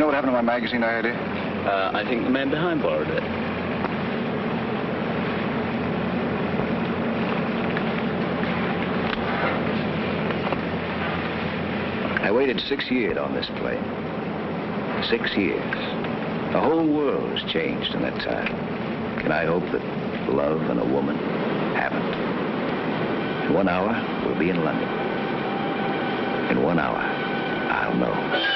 know what happened to my magazine I had here? I think the man behind borrowed it. I waited 6 years on this plane. 6 years. The whole world has changed in that time. Can I hope that love and a woman haven't? In 1 hour, we'll be in London. In 1 hour, I'll know.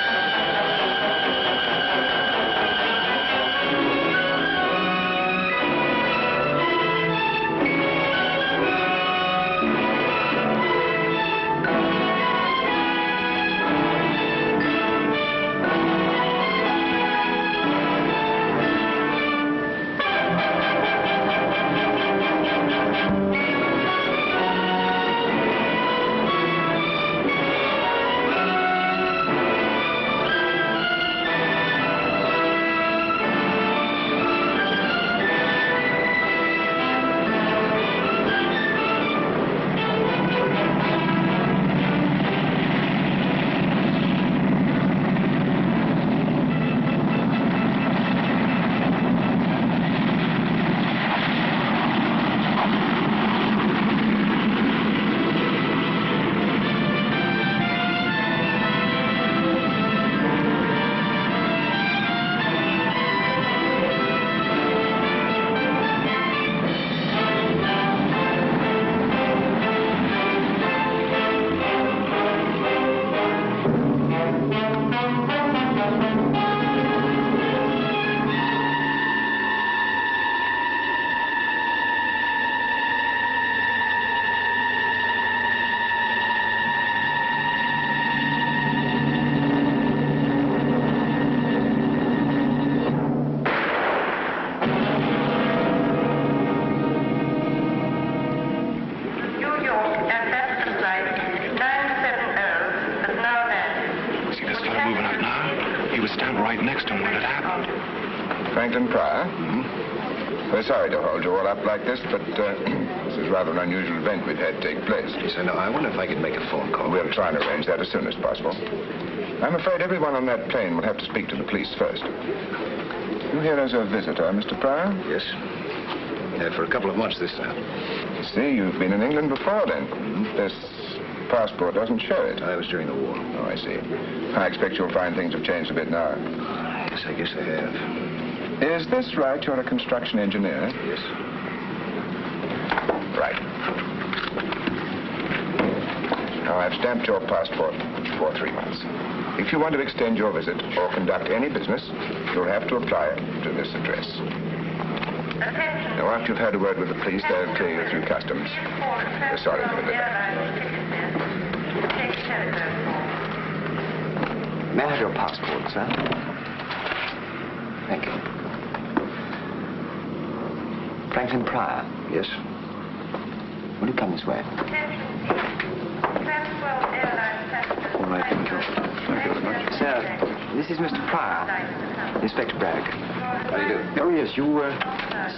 Frank Pryor. We're sorry to hold you all up like this, but this is rather an unusual event we've had take place. Yes, I know. I wonder if I could make a phone call. We'll try and arrange that as soon as possible. I'm afraid everyone on that plane will have to speak to the police first. You here as a visitor, Mr. Pryor? Yes. For a couple of months this time. See, you've been in England before then. This passport doesn't show it. I was during the war. Oh, I see. I expect you'll find things have changed a bit now. Yes, I guess they have. Is this right? You're a construction engineer? Yes. Right. Now, I've stamped your passport for 3 months. If you want to extend your visit or conduct any business, you'll have to apply to this address. Now, after you've had a word with the police, they'll clear you through customs. We're sorry for the delay. May I have your passport, sir? Thank you. Franklin Pryor? Yes. Will you come this way? All right, thank you. Thank you very much. Sir, this is Mr. Pryor, Inspector Bragg. How do you do? Oh, yes, you were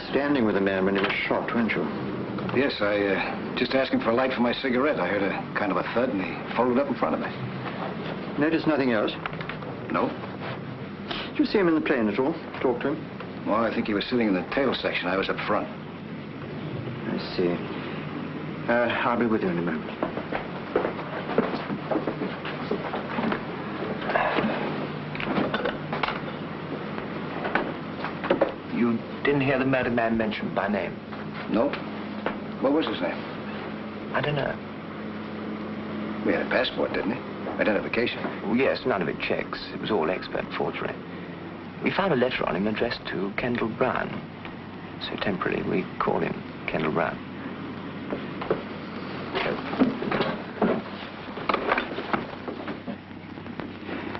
standing with a man when he was shot, weren't you? Yes, I just asked him for a light for my cigarette. I heard a kind of a thud, and he folded up in front of me. Notice nothing else? No. Did you see him in the plane at all? Talk to him? Well, I think he was sitting in the tail section. I was up front. I see. I'll be with you in a moment. You didn't hear the murdered man mentioned by name? No. What was his name? I don't know. We had a passport, didn't he? Identification. Oh, yes, none of it checks. It was all expert forgery. We found a letter on him addressed to Kendall Brown. So temporarily, we call him Kendall Brown.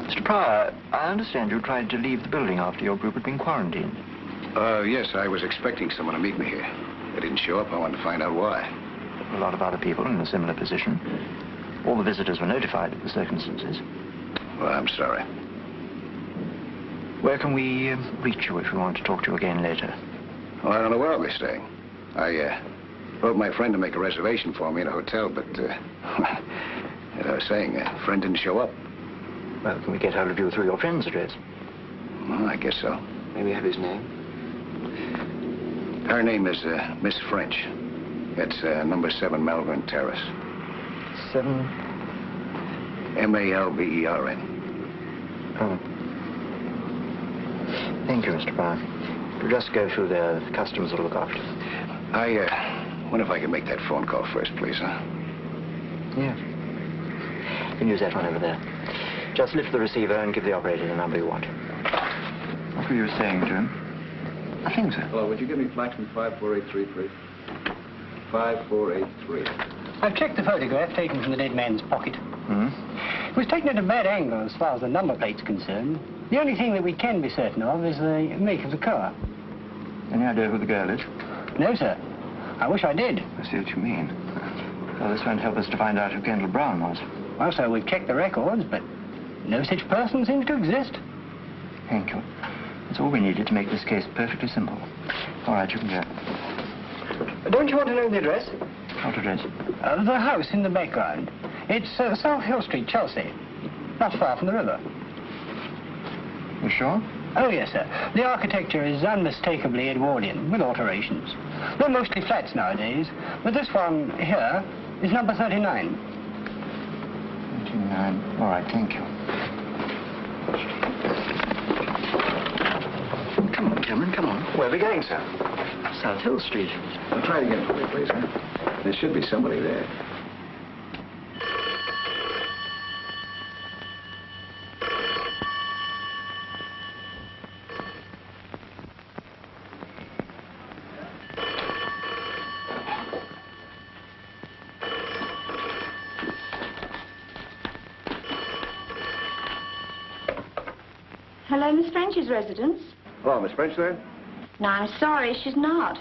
Mr. Pryor, I understand you tried to leave the building after your group had been quarantined. Yes, I was expecting someone to meet me here. They didn't show up. I wanted to find out why. A lot of other people in a similar position. All the visitors were notified of the circumstances. Well, I'm sorry. Where can we reach you if we want to talk to you again later? Well, I don't know where I'll be staying. I wrote my friend to make a reservation for me in a hotel, but, as I was saying, a friend didn't show up. Well, can we get hold of you through your friend's address? Well, I guess so. May we have his name? Her name is Miss French. It's number 7 Malvern Terrace. 7? Malbern. Oh. Thank you, Mr. Pryor. We'll just go through there. The customers will look after. I wonder if I can make that phone call first, please, huh? Yeah. You can use that one over there. Just lift the receiver and give the operator the number you want. What were you saying to him? Nothing, sir. Hello, would you give me Flaxman 5483, please? 5483. I've checked the photograph taken from the dead man's pocket. Hmm? It was taken at a bad angle as far as the number plate's concerned. The only thing that we can be certain of is the make of the car. Any idea who the girl is? No, sir. I wish I did. I see what you mean. Well, this won't help us to find out who Kendall Brown was. Well, sir, we've checked the records, but no such person seems to exist. Thank you. That's all we needed to make this case perfectly simple. All right, you can go. Don't you want to know the address? What address? The house in the background. It's South Hill Street, Chelsea. Not far from the river. You sure? Oh, yes, sir. The architecture is unmistakably Edwardian, with alterations. They're mostly flats nowadays, but this one here is number 39. 39. All right, thank you. Come on, Cameron, come on. Where are we going, sir? South Hill Street. Well, try it again for me, please, huh? There should be somebody there. Hello, Miss French's residence. Hello, Miss French there? No, I'm sorry, she's not.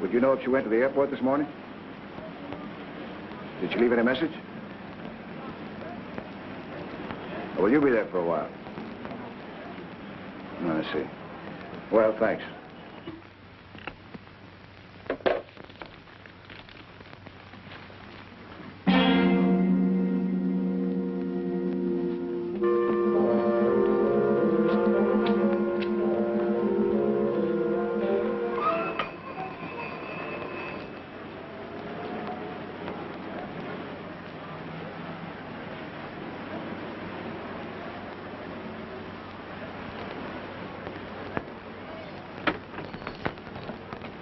Would you know if she went to the airport this morning? Did she leave any message? Or will you be there for a while? Oh, I see. Well, thanks.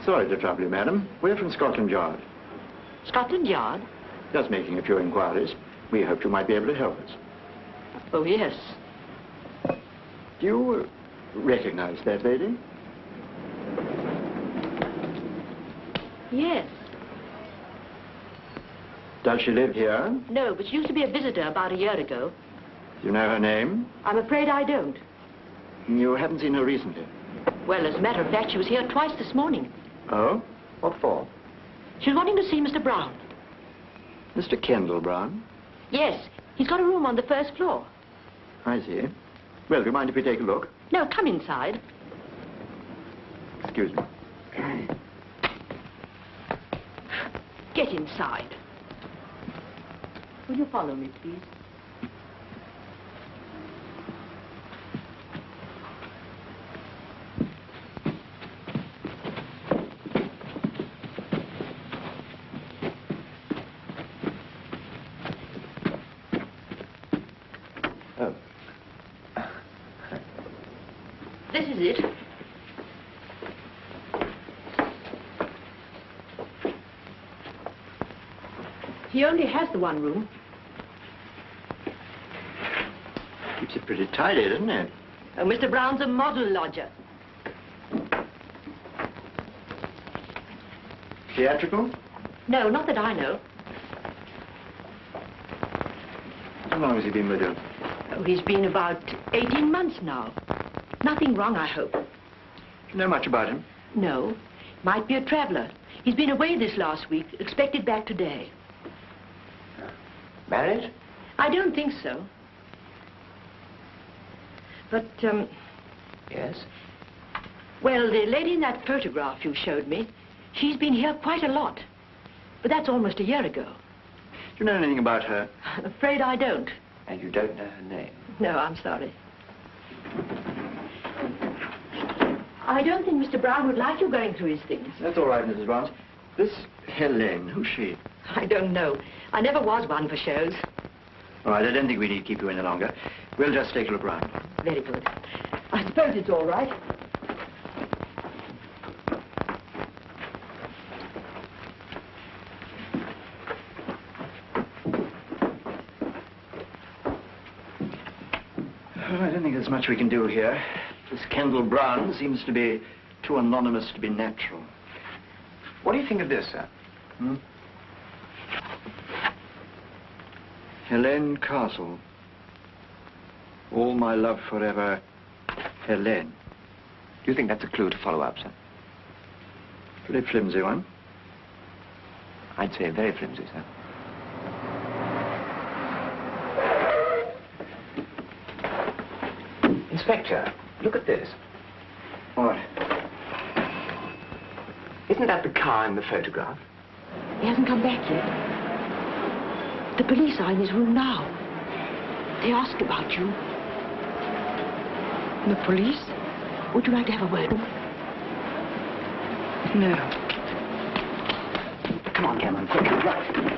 Sorry to trouble you, madam. We're from Scotland Yard. Scotland Yard? Just making a few inquiries. We hoped you might be able to help us. Oh, yes. Do you recognize that lady? Yes. Does she live here? No, but she used to be a visitor about a year ago. Do you know her name? I'm afraid I don't. You haven't seen her recently? Well, as a matter of fact, she was here twice this morning. Oh? What for? She was wanting to see Mr. Brown. Mr. Kendall Brown? Yes, he's got a room on the first floor. I see. Well, do you mind if we take a look? No, come inside. Excuse me. Get inside. Will you follow me, please? This is it. He only has the one room. Keeps it pretty tidy, doesn't it? Oh, Mr. Brown's a model lodger. Theatrical? No, not that I know. How long has he been with you? Oh, he's been about 18 months now. Nothing wrong, I hope. Do you know much about him? No. Might be a traveler. He's been away this last week, expected back today. Married? I don't think so. But, Yes. well, the lady in that photograph you showed me, she's been here quite a lot. But that's almost a year ago. Do you know anything about her? I'm afraid I don't. And you don't know her name? No, I'm sorry. I don't think Mr. Brown would like you going through his things. That's all right, Mrs. Barnes. This Helene, who's she? I don't know. I never was one for shows. All right, I don't think we need to keep you any longer. We'll just take a look round. Very good. I suppose it's all right. Well, I don't think there's much we can do here. This Kendall Brown seems to be too anonymous to be natural. What do you think of this, sir? Helene Castle. All my love forever, Helene. Do you think that's a clue to follow up, sir? Pretty flimsy one. I'd say very flimsy, sir. Inspector, look at this. What? Isn't that the car in the photograph? He hasn't come back yet. The police are in his room now. They ask about you. The police? Would you like to have a word? No. Come on, Cameron, quick, right.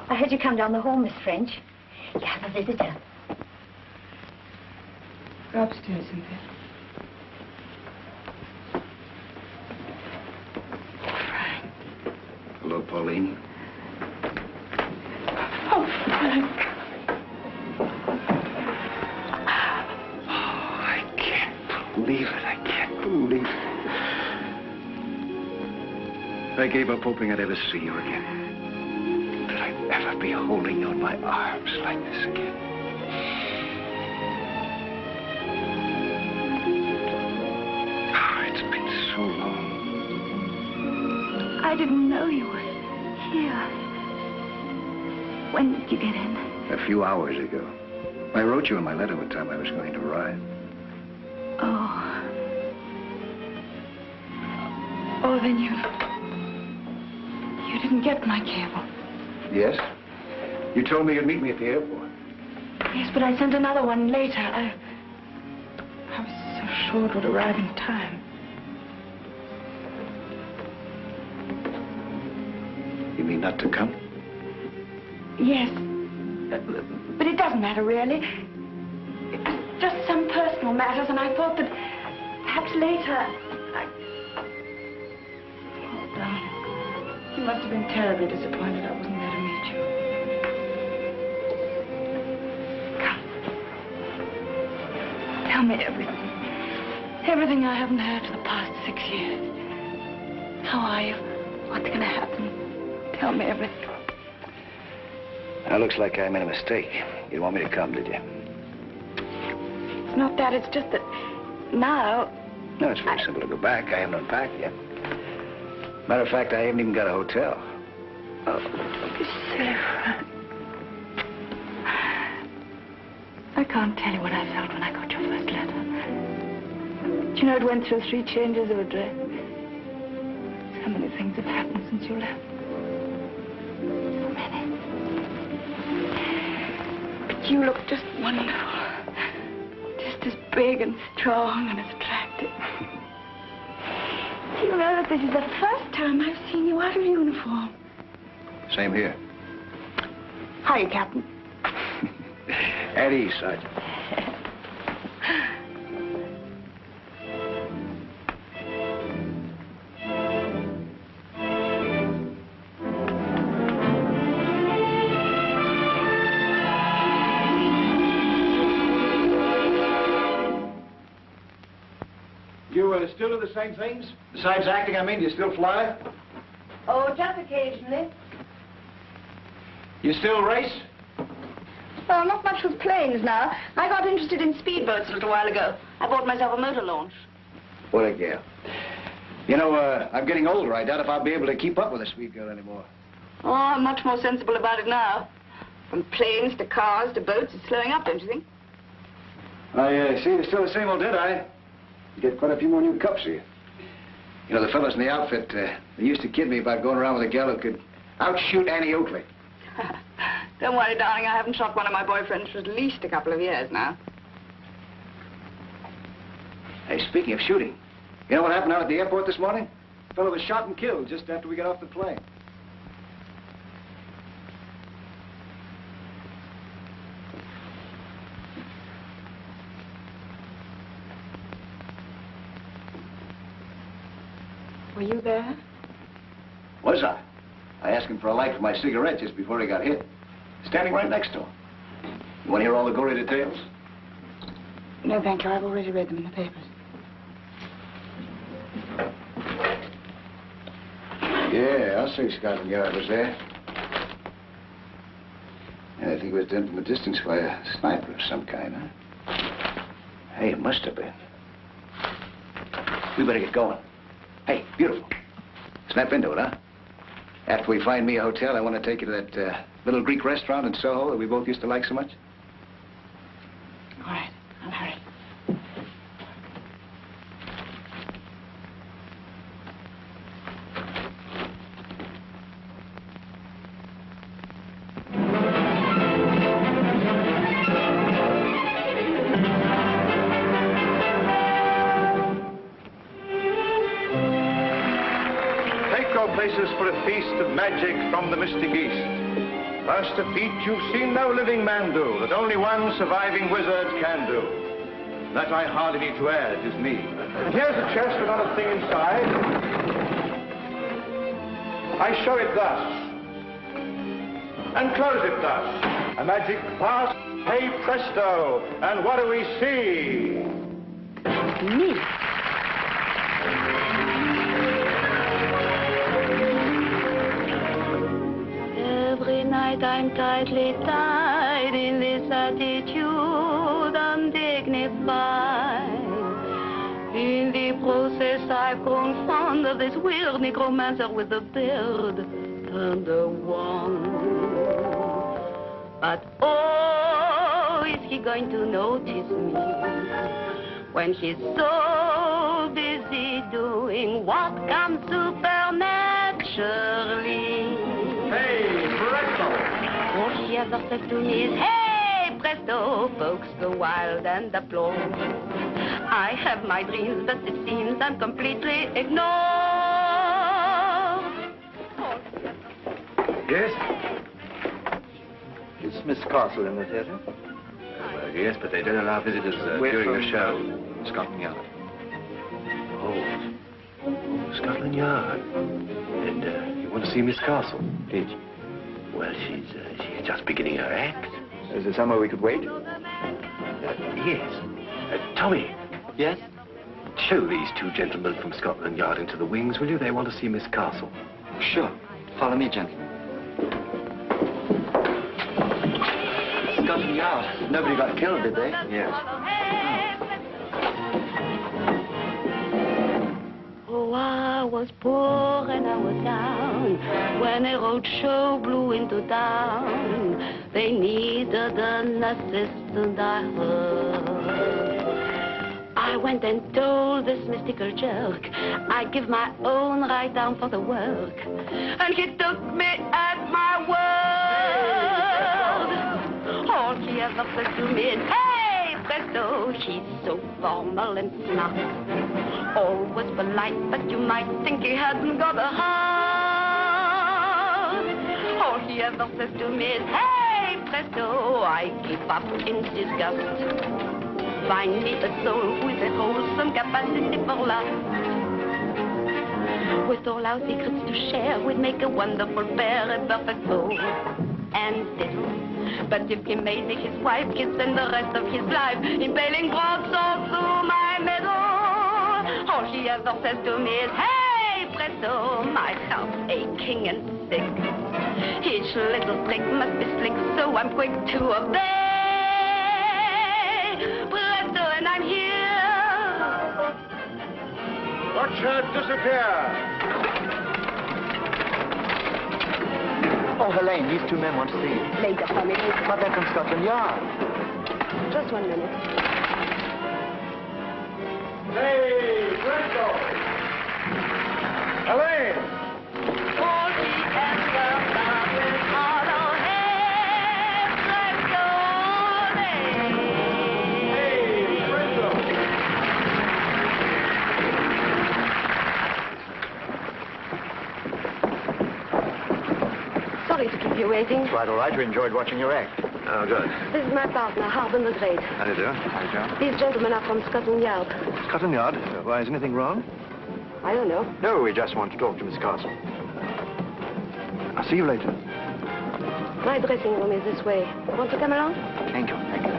I heard you come down the hall, Miss French. You have a visitor. Go upstairs, Cynthia. Frank. Hello, Pauline. Oh, Frank. Oh, I can't believe it. I can't believe it. I gave up hoping I'd ever see you again. That I'd ever be holding you in my arms like this again. Oh, it's been so long. I didn't know you were here. When did you get in? A few hours ago. I wrote you in my letter what time I was going to arrive. Oh. Oh, then you didn't get my cable. Yes? You told me you'd meet me at the airport. Yes, but I sent another one later. I was so sure it would arrive in time. You mean not to come? Yes. But it doesn't matter, really. It was just some personal matters, and I thought that perhaps later Oh, darling. You must have been terribly disappointed I wasn't there to meet you. Come. Tell me everything. Everything I haven't heard for the past 6 years. How are you? What's going to happen? Tell me everything. Now, looks like I made a mistake. You didn't want me to come, did you? It's not that. It's just that now... No, it's very simple to go back. I haven't unpacked yet. Matter of fact, I haven't even got a hotel. Oh, don't be silly, Frank. I can't tell you what I felt when I got your first letter. Do you know it went through 3 changes of address? So many things have happened since you left. So many. But you look just wonderful. Just as big and strong and as attractive. Do you know that this is the first time I've seen you out of uniform? Same here. Hiya, Captain. At ease, Sergeant. You still do the same things? Besides acting, I mean, do you still fly? Oh, just occasionally. You still race? Well, not much with planes now. I got interested in speedboats a little while ago. I bought myself a motor launch. What a gal. You know, I'm getting older. I doubt if I'll be able to keep up with a sweet girl anymore. Oh, I'm much more sensible about it now. From planes to cars to boats, it's slowing up, don't you think? I see. You're still the same old Deadeye. You get quite a few more new cups here. You know, the fellows in the outfit, they used to kid me about going around with a gal who could outshoot Annie Oakley. Don't worry, darling. I haven't shot one of my boyfriends for at least a couple of years now. Hey, speaking of shooting, you know what happened out at the airport this morning? A fellow was shot and killed just after we got off the plane. Were you there? Was I? I asked him for a light for my cigarette just before he got hit. Standing right next to him. You want to hear all the gory details? No, thank you. I've already read them in the papers. Yeah, I'll say Scotland Yard was there. And I think it was done from a distance by a sniper of some kind, huh? Hey, it must have been. We better get going. Hey, beautiful. Snap into it, huh? After we find me a hotel, I want to take you to that little Greek restaurant in Soho that we both used to like so much. All right, I'll hurry. Places for a feast of magic from the mystic East. First a feat you've seen no living man do, that only one surviving wizard can do. That I hardly need to add is me. And here's a chest with not a thing inside. I show it thus, and close it thus. A magic pass, hey presto, and what do we see? Me. Every night I'm tightly tied in this attitude, undignified. In the process I've grown fond of this weird necromancer with a beard and a wand. But oh, is he going to notice me when she's so busy doing what comes supernaturally? Hey, presto! All she ever says to me is, hey, presto! Folks go wild and applaud. I have my dreams, but it seems I'm completely ignored. Yes? Is Miss Castle in the theatre? Well, yes, but they don't allow visitors during the show. Scotland Yard. Oh, Scotland Yard. And you want to see Miss Castle? Please. Well, she's just beginning her act. Is there somewhere we could wait? Yes. Tommy. Yes? Show these two gentlemen from Scotland Yard into the wings, will you? They want to see Miss Castle. Sure. Follow me, gentlemen. Scotland Yard. Nobody got killed, did they? Yes. Oh, I was poor and I was down when a road show blew into town. They needed an assistant, I heard. I went and told this mystical jerk I'd give my own right arm for the work. And he took me at my word. All she ever said to me is, hey, presto, she's so formal and smart. Always polite, but you might think he hadn't got a heart. All he ever says to me is, hey, presto, I keep up in disgust. Find me a soul with a wholesome capacity for love. With all our secrets to share, we'd make a wonderful pair, a perfect soul and fiddle. But if he made me his wife, he'd spend the rest of his life impaling broadswords through my middle. All she ever says to me is, hey, presto, my heart's aching and sick. Each little trick must be slick, so I'm quick to obey. presto, and I'm here. Watch her disappear. Oh, Helene, these two men want to see you. Later, family. But they're from Scotland Yard. Just 1 minute. Hey, presto! Helene! Sorry to keep you waiting. Quite all right. You enjoyed watching your act. Oh, good. This is my partner, Harbin the Great. How do you do? How do you do? These gentlemen are from Scotland Yard. Scotland Yard? Why, is anything wrong? I don't know. No, we just want to talk to Miss Castle. I'll see you later. My dressing room is this way. Want to come along? Thank you. Thank you.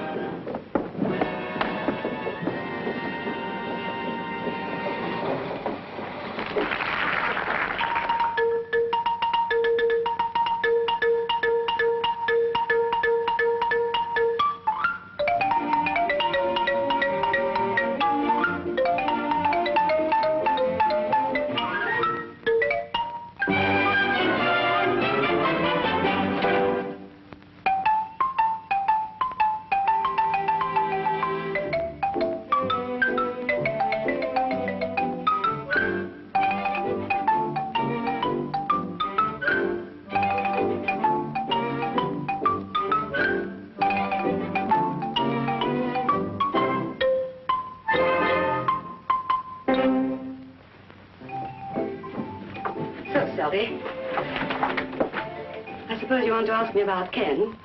I suppose you want to ask me about Ken.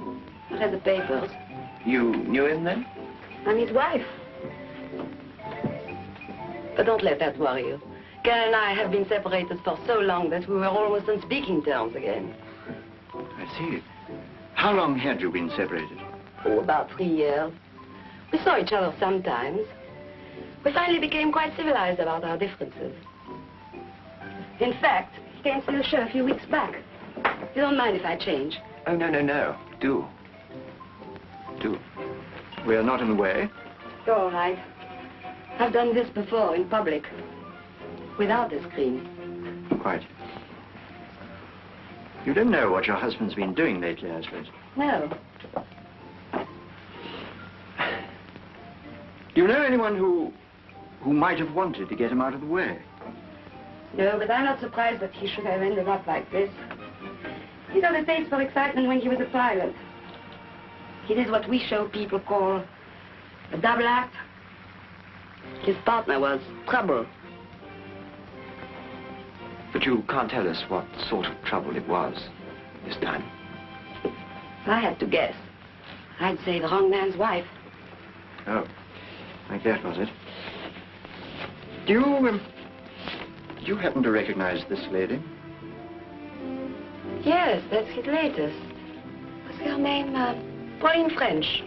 I read the papers. You knew him then? I'm his wife. But don't let that worry you. Ken and I have been separated for so long that we were almost on speaking terms again. I see. How long had you been separated? Oh, about 3 years. We saw each other sometimes. We finally became quite civilized about our differences. In fact, he came to the show a few weeks back. You don't mind if I change? Oh, no, no, no. Do. Do. We are not in the way. You're all right. I've done this before in public. Without a screen. Quite. You don't know what your husband's been doing lately, I suppose. No. Do you know anyone who might have wanted to get him out of the way? No, but I'm not surprised that he should have ended up like this. He got a taste for excitement when he was a pilot. He did what we show people call a double act. His partner was trouble. But you can't tell us what sort of trouble it was this time. If I had to guess, I'd say the wrong man's wife. Oh, like that, was it? Do you happen to recognize this lady? Yes, that's his latest. What's her name? Pauline French.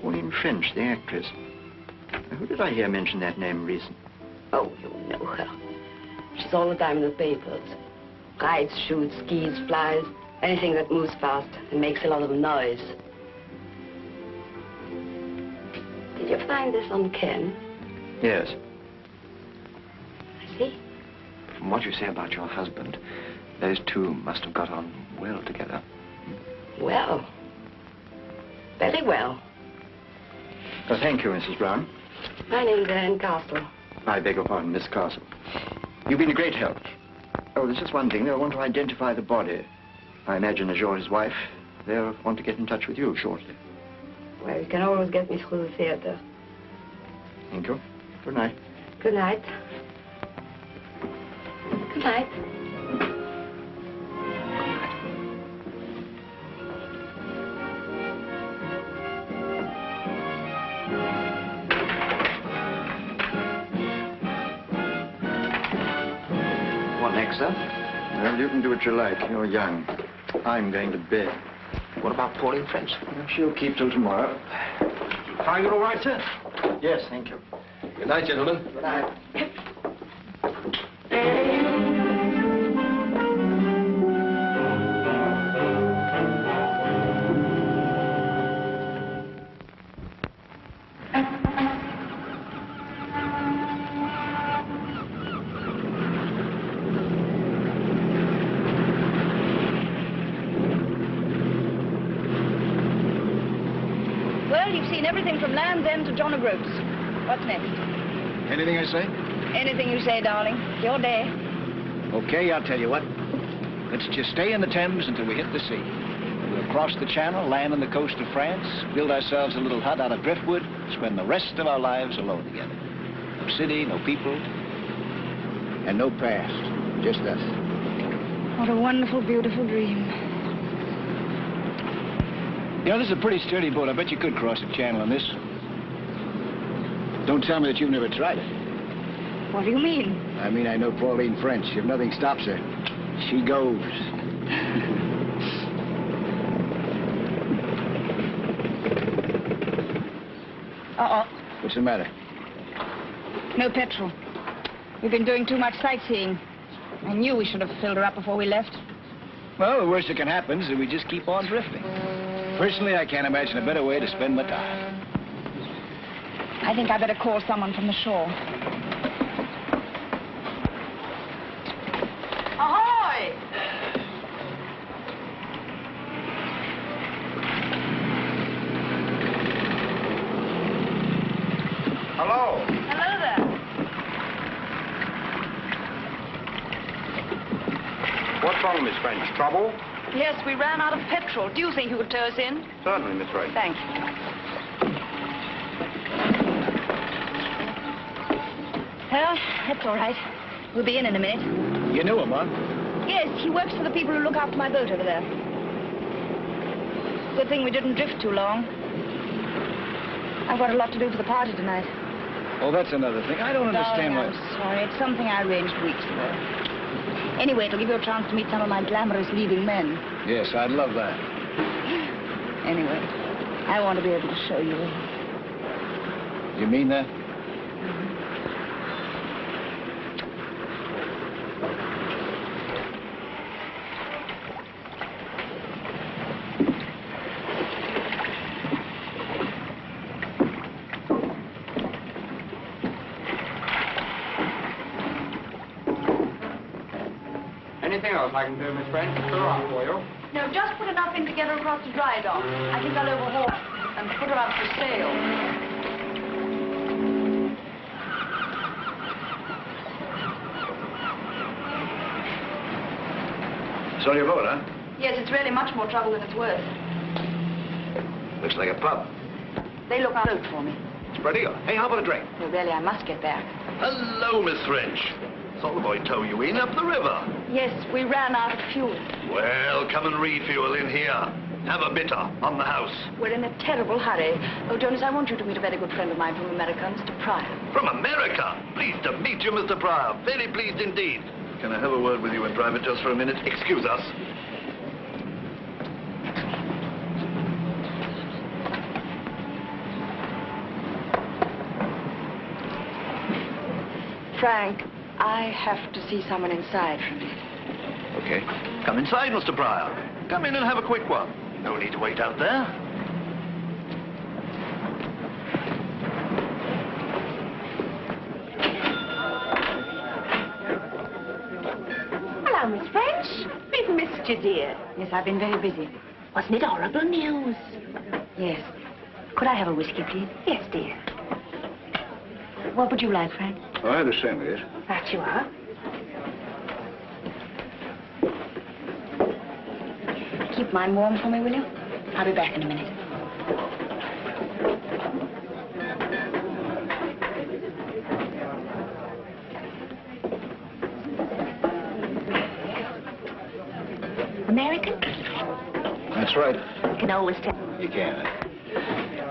Pauline French, the actress. Who did I hear mention that name recently? Oh, you know her. She's all the time in the papers. Rides, shoots, skis, flies, anything that moves fast and makes a lot of noise. Did you find this on Ken? Yes. I see. From what you say about your husband, those two must have got on well together. Well. Very well. Well, thank you, Mrs. Brown. My name's Anne Castle. I beg your pardon, Miss Castle. You've been a great help. Oh, there's just one thing. They'll want to identify the body. I imagine as you're his wife, they'll want to get in touch with you shortly. Well, you can always get me through the theater. Thank you. Good night. Good night. Good night. What next, sir? Well, you can do what you like. You're young. I'm going to bed. What about Pauline French? Well, she'll keep till tomorrow. Find it all right, sir? Yes, thank you. Good night, gentlemen. Good night. seen everything from Land's End to John O'Groats. What's next? Anything I say? Anything you say, darling. It's your day. Okay, I'll tell you what. Let's just stay in the Thames until we hit the sea. We'll cross the channel, land on the coast of France, build ourselves a little hut out of driftwood, spend the rest of our lives alone together. No city, no people, and no past. Just us. What a wonderful, beautiful dream. You know, this is a pretty sturdy boat. I bet you could cross the channel on this. Don't tell me that you've never tried it. What do you mean? I mean, I know Pauline French. If nothing stops her, she goes. Uh-oh. What's the matter? No petrol. We've been doing too much sightseeing. I knew we should have filled her up before we left. Well, the worst that can happen is that we just keep on drifting. Personally, I can't imagine a better way to spend my time. I think I better call someone from the shore. Ahoy! Hello. Hello there. What's wrong, Miss French? Trouble? Yes, we ran out of petrol. Do you think you could tow us in? Certainly, Miss French. Thanks. Well, that's all right. We'll be in a minute. You knew him, huh? Yes, he works for the people who look after my boat over there. Good thing we didn't drift too long. I've got a lot to do for the party tonight. Oh, that's another thing. I don't understand Darling, I'm sorry. It's something I arranged weeks ago. Anyway, it'll give you a chance to meet some of my glamorous leading men. Yes, I'd love that. Anyway, I want to be able to show you. You mean that? Anything else I can do, Miss French? Put her up for you. No, just put enough in to get her across the dry dock. I think I'll overhaul her and put her up for sale. It's on your boat, huh? Yes, it's really much more trouble than it's worth. Looks like a pub. They look out for me. Spread eagle. Hey, how about a drink? Well, really, I must get back. Hello, Miss French. Saw the boy tow you in up the river. Yes, we ran out of fuel. Well, come and refuel in here. Have a bitter on the house. We're in a terrible hurry. Oh, Jonas, I want you to meet a very good friend of mine from America, Mr. Pryor. From America? Pleased to meet you, Mr. Pryor. Very pleased indeed. Can I have a word with you in private just for a minute? Excuse us. Frank, I have to see someone inside for a minute. Okay. Come inside, Mr. Pryor. Come in and have a quick one. No need to wait out there. Hello, Miss French. We've missed you, dear. Yes, I've been very busy. Wasn't it horrible news? Yes. Could I have a whiskey, please? Yes, dear. What would you like, Frank? Oh, I understand, yes. That you are. Keep mine warm for me, will you? I'll be back in a minute. American? That's right. You can always tell. You can.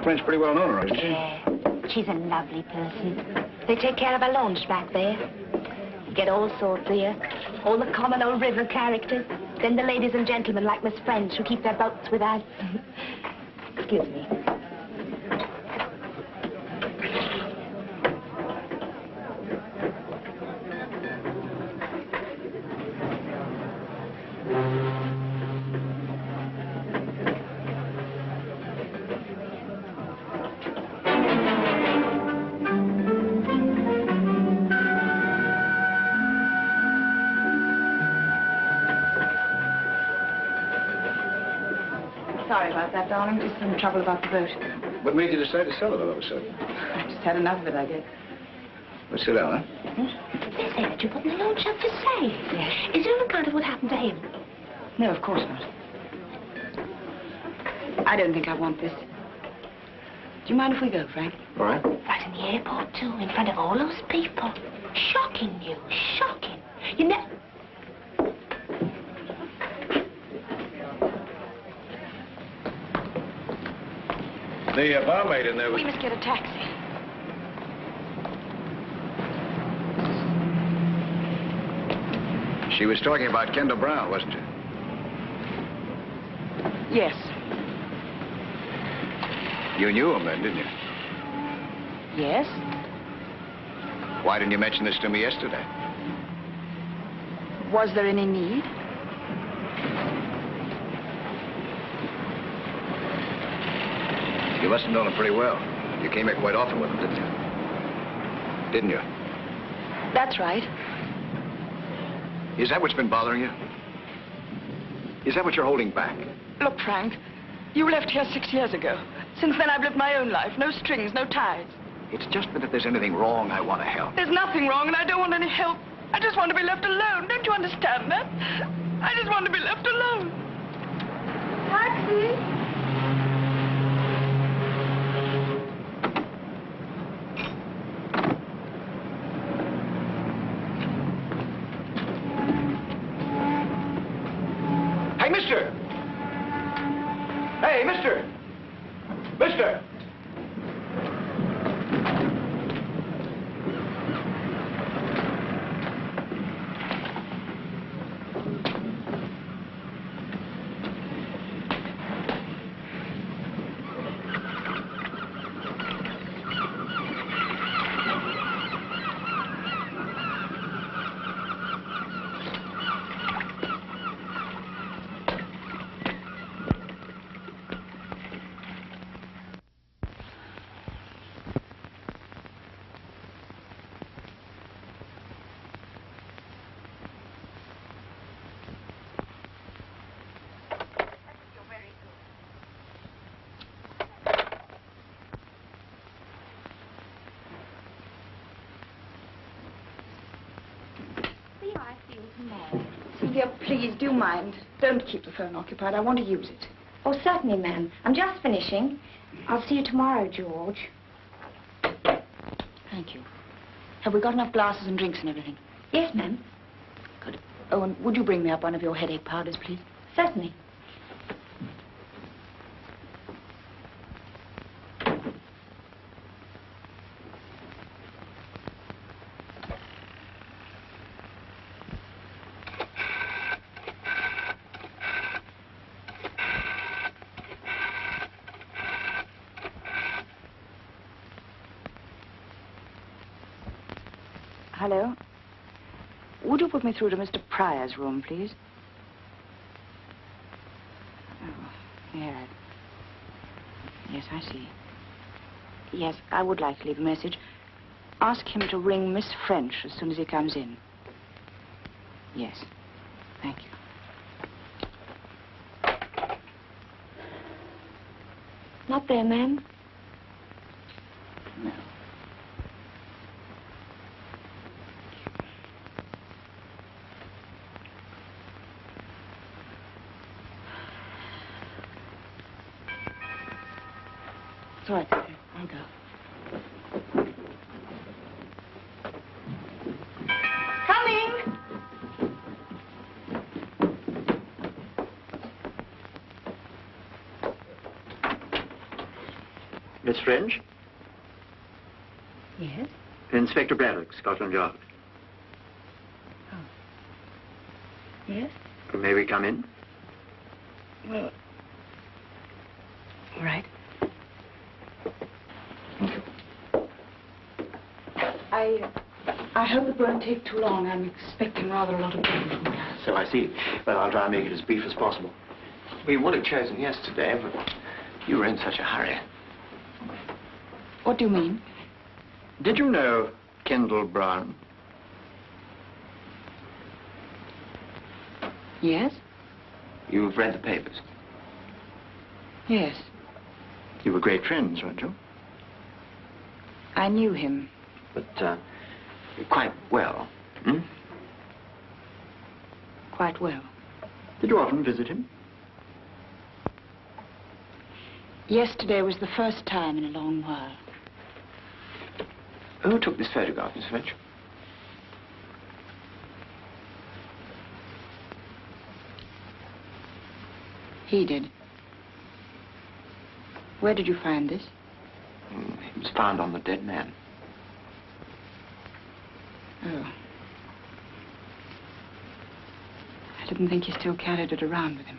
French pretty well known around, isn't she? Yeah. She's a lovely person. They take care of our launch back there. You get all sorts here. All the common old river characters. Then the ladies and gentlemen like Miss French who keep their boats with us. Excuse me. Sorry about that, darling. Just some trouble about the boat. What made you decide to sell it all of a sudden? I just had enough of it, I guess. Well, sit down, huh? They say that you put the loan shop for sale. Yes. Is it on account of what happened to him? No, of course not. I don't think I want this. Do you mind if we go, Frank? All right. Right in the airport, too, in front of all those people. Shocking news, shocking. You never... The barmaid in there was... We must get a taxi. She was talking about Kendall Brown, wasn't she? Yes. You knew him then, didn't you? Yes? Why didn't you mention this to me yesterday? Was there any need? You must have known him pretty well. You came here quite often with him, didn't you? Didn't you? That's right. Is that what's been bothering you? Is that what you're holding back? Look, Frank, you left here 6 years ago. Since then, I've lived my own life. No strings, no ties. It's just that if there's anything wrong, I want to help. There's nothing wrong, and I don't want any help. I just want to be left alone. Don't you understand that? I just want to be left alone. Taxi! Hey, mister! Hey, mister! Mister! Sylvia, please, do you mind? Don't keep the phone occupied. I want to use it. Oh, certainly, ma'am. I'm just finishing. I'll see you tomorrow, George. Thank you. Have we got enough glasses and drinks and everything? Yes, ma'am. Good. Oh, and would you bring me up one of your headache powders, please? Certainly. Hello? Would you put me through to Mr. Pryor's room, please? Oh, yeah. Yes, I see. Yes, I would like to leave a message. Ask him to ring Miss French as soon as he comes in. Yes. Thank you. Not there, ma'am. No. It's all right, Sophie. I'll go. Coming! Miss French? Yes? Inspector Braddock, Scotland Yard. Oh. Yes? May we come in? Well, all right. I hope it won't take too long. I'm expecting rather a lot of people from here. So I see. Well, I'll try and make it as brief as possible. We would have chosen yesterday, but you were in such a hurry. What do you mean? Did you know Kendall Brown? Yes? You've read the papers. Yes. You were great friends, weren't you? I knew him. But, quite well, hmm? Quite well. Did you often visit him? Yesterday was the first time in a long while. Who took this photograph, Miss French? He did. Where did you find this? It was found on the dead man. Oh. I didn't think he still carried it around with him.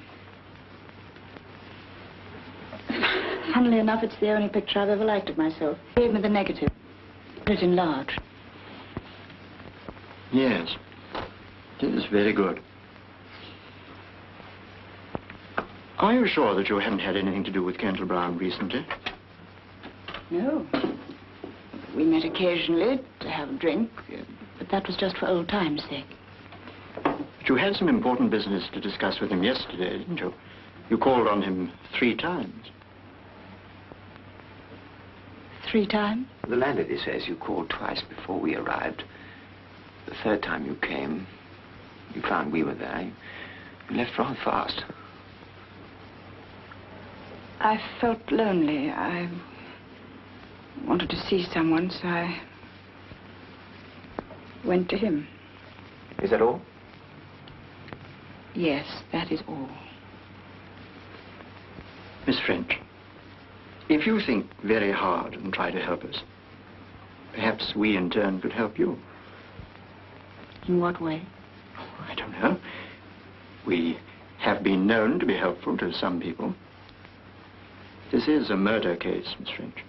Funnily enough, it's the only picture I've ever liked of myself. He gave me the negative. Put it in large. Yes. It is very good. Are you sure that you haven't had anything to do with Kendall Brown recently? No. We met occasionally to have a drink, but that was just for old times' sake. But you had some important business to discuss with him yesterday, didn't you? You called on him 3 times. 3 times? The landlady says you called twice before we arrived. The 3rd time you came, you found we were there. You left rather fast. I felt lonely. I wanted to see someone, so I went to him. Is that all? Yes, that is all. Miss French, if you think very hard and try to help us, perhaps we in turn could help you. In what way? Oh, I don't know. We have been known to be helpful to some people. This is a murder case, Miss French.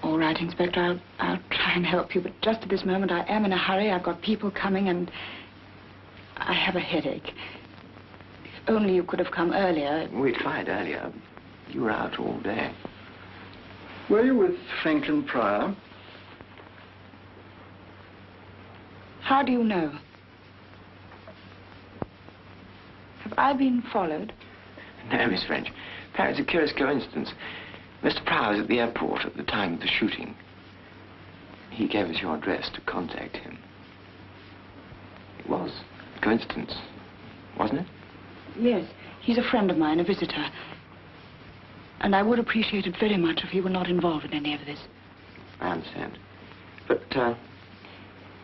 All right, Inspector, I'll try and help you, but just at this moment I am in a hurry. I've got people coming and I have a headache. If only you could have come earlier. We tried earlier. You were out all day. Were you with Franklin Pryor? How do you know? Have I been followed? No, Miss French. In fact, it's a curious coincidence. Mr. Pryor was at the airport at the time of the shooting. He gave us your address to contact him. It was a coincidence, wasn't it? Yes. He's a friend of mine, a visitor. And I would appreciate it very much if he were not involved in any of this. I understand. But,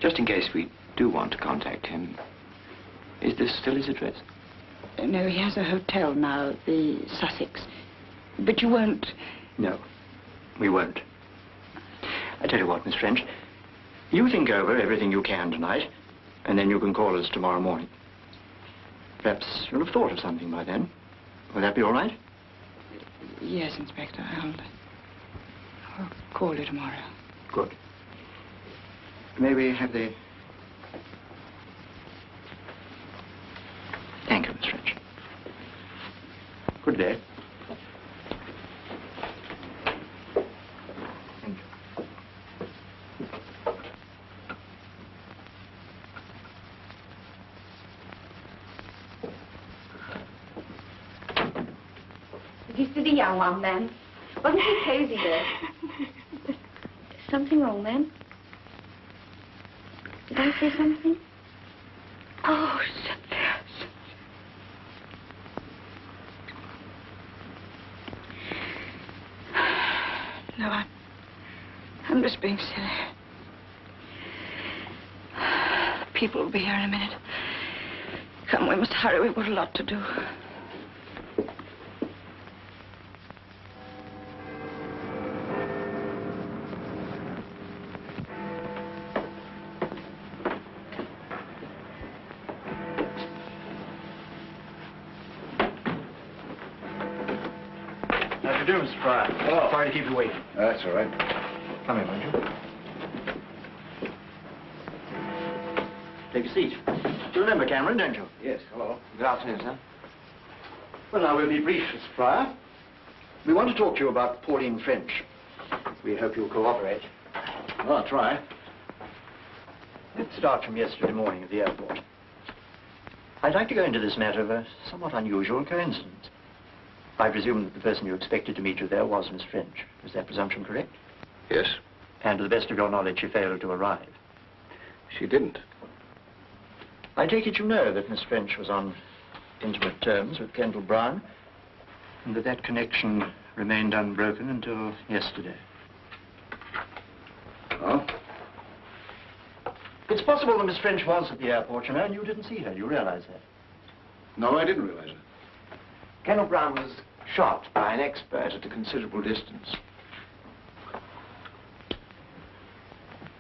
just in case we do want to contact him, is this still his address? No, he has a hotel now, the Sussex. But you won't... No, we won't. I tell you what, Miss French, you think over everything you can tonight, and then you can call us tomorrow morning. Perhaps you'll have thought of something by then. Will that be all right? Yes, Inspector. I'll call you tomorrow. Good. May we have the... Thank you, Miss French. Good day. Thank you. Did you see the young one, ma'am? Wasn't he cozy there? Something wrong, ma'am? Did I say something? Oh, Cynthia. No, I'm just being silly. People will be here in a minute. Come, we must hurry. We've got a lot to do. How do you do, Mr. Pryor? Oh. Sorry to keep you waiting. That's all right. Come in, won't you? Take a seat. You remember Cameron, don't you? Yes, hello. Good afternoon, sir. Well, now, we'll be brief, Mr. Pryor. We want to talk to you about Pauline French. We hope you'll cooperate. Well, I'll try. Let's start from yesterday morning at the airport. I'd like to go into this matter of a somewhat unusual coincidence. I presume that the person you expected to meet you there was Miss French. Is that presumption correct? Yes. And to the best of your knowledge, she failed to arrive. She didn't. I take it you know that Miss French was on intimate terms with Kendall Brown, and that that connection remained unbroken until yesterday. Oh? It's possible that Miss French was at the airport, you know, and you didn't see her. You realize that? No, I didn't realize it. Kendall Brown was shot by an expert at a considerable distance.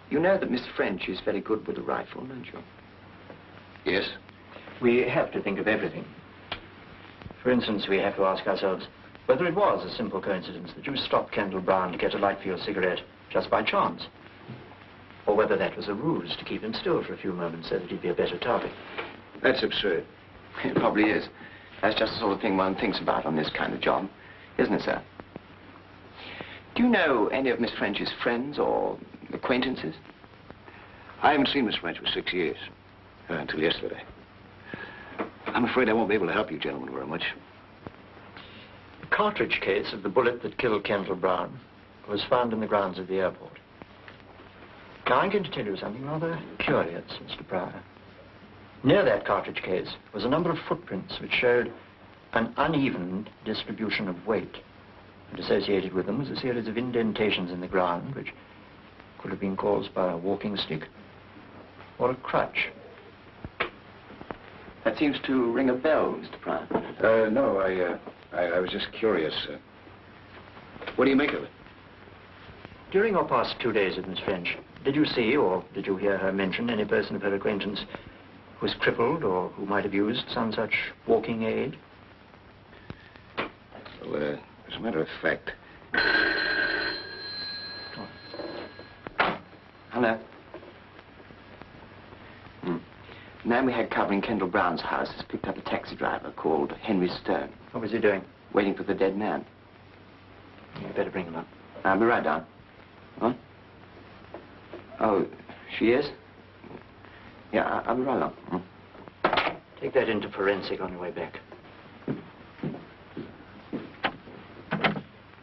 You know that Miss French is very good with a rifle, don't you? Yes. We have to think of everything. For instance, we have to ask ourselves whether it was a simple coincidence that you stopped Kendall Brown to get a light for your cigarette just by chance, or whether that was a ruse to keep him still for a few moments so that he'd be a better target. That's absurd. It probably is. That's just the sort of thing one thinks about on this kind of job, isn't it, sir? Do you know any of Miss French's friends or acquaintances? I haven't seen Miss French for 6 years, until yesterday. I'm afraid I won't be able to help you gentlemen very much. The cartridge case of the bullet that killed Kendall Brown was found in the grounds of the airport. Now, I'm going to tell you something rather curious, Mr. Pryor. Near that cartridge case was a number of footprints which showed an uneven distribution of weight. And associated with them was a series of indentations in the ground which could have been caused by a walking stick or a crutch. That seems to ring a bell, Mr. Pryor. No, I was just curious. What do you make of it? During your past 2 days with Miss French, did you see or did you hear her mention any person of her acquaintance who was crippled or who might have used some such walking aid? Well, as a matter of fact... Hello. The man we had covering Kendall Brown's house has picked up a taxi driver called Henry Stone. What was he doing? Waiting for the dead man. You better bring him up. I'll be right down. Huh? Oh, she is? Yeah, I'll be right along. Take that into forensic on your way back.